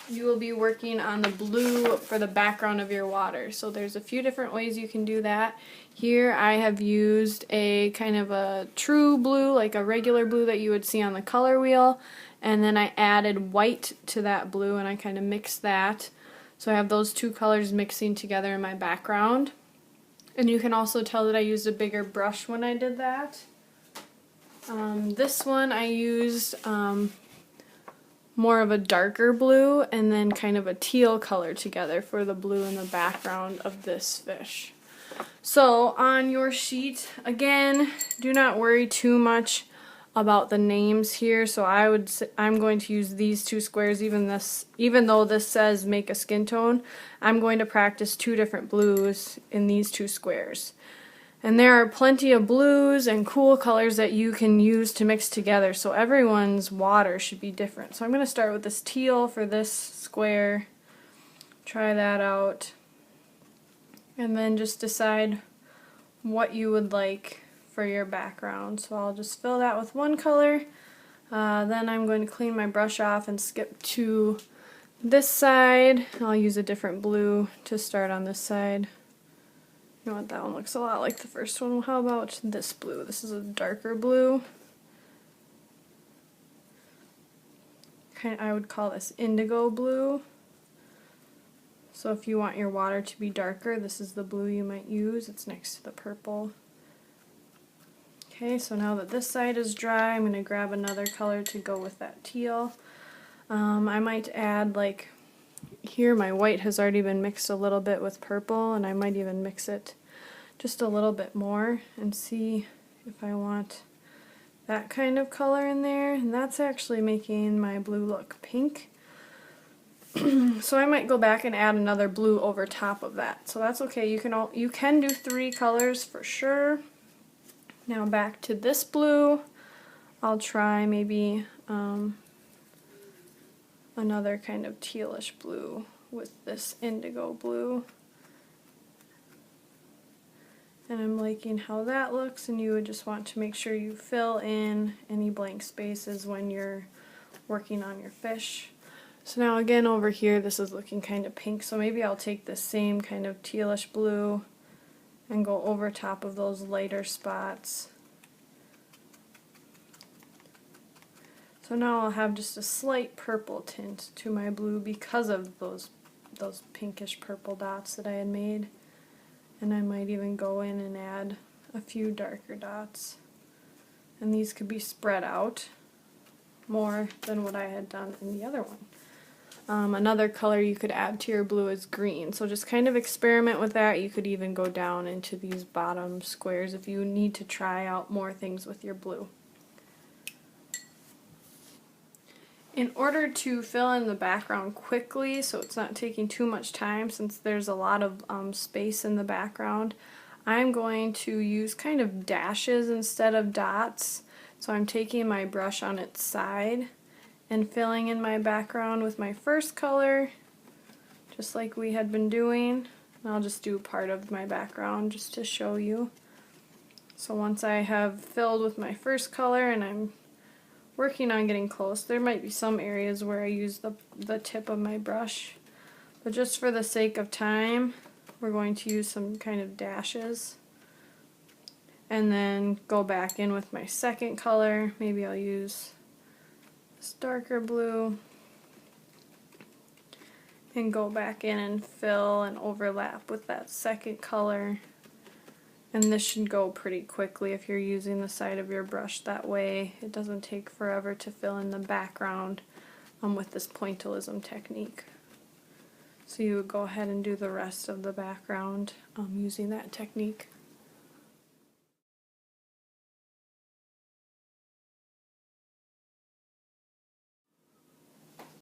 you will be working on the blue for the background of your water. So there's a few different ways you can do that. Here I have used a kind of a true blue, like a regular blue that you would see on the color wheel, and then I added white to that blue and I kind of mixed that. So I have those two colors mixing together in my background. And you can also tell that I used a bigger brush when I did that. This one I used more of a darker blue and then kind of a teal color together for the blue in the background of this fish. So on your sheet, again, do not worry too much about the names here. So I'm going to use these two squares, even though this says make a skin tone. I'm going to practice two different blues in these two squares. And there are plenty of blues and cool colors that you can use to mix together, so everyone's water should be different. So I'm going to start with this teal for this square, try that out, and then just decide what you would like for your background. So I'll just fill that with one color, then I'm going to clean my brush off and skip to this side. I'll use a different blue to start on this side. You know what, that one looks a lot like the first one. How about this blue? This is a darker blue. I would call this indigo blue. So if you want your water to be darker, this is the blue you might use. It's next to the purple. Okay, so now that this side is dry, I'm going to grab another color to go with that teal. I might add, like, here my white has already been mixed a little bit with purple, and I might even mix it just a little bit more and see if I want that kind of color in there. And that's actually making my blue look pink. So I might go back and add another blue over top of that. So that's okay. You can do three colors for sure. Now back to this blue. I'll try maybe another kind of tealish blue with this indigo blue. And I'm liking how that looks, and you would just want to make sure you fill in any blank spaces when you're working on your fish. So now again over here this is looking kind of pink, so maybe I'll take this same kind of tealish blue and go over top of those lighter spots. So now I'll have just a slight purple tint to my blue because of those pinkish purple dots that I had made. And I might even go in and add a few darker dots. And these could be spread out more than what I had done in the other one. Another color you could add to your blue is green. So just kind of experiment with that. You could even go down into these bottom squares if you need to try out more things with your blue. In order to fill in the background quickly, so it's not taking too much time since there's a lot of space in the background, I'm going to use kind of dashes instead of dots. So I'm taking my brush on its side and filling in my background with my first color, just like we had been doing. And I'll just do part of my background just to show you. So once I have filled with my first color and I'm working on getting close, there might be some areas where I use the tip of my brush, but just for the sake of time we're going to use some kind of dashes and then go back in with my second color. Maybe I'll use this darker blue and go back in and fill and overlap with that second color. And this should go pretty quickly if you're using the side of your brush that way. It doesn't take forever to fill in the background with this pointillism technique. So you would go ahead and do the rest of the background using that technique.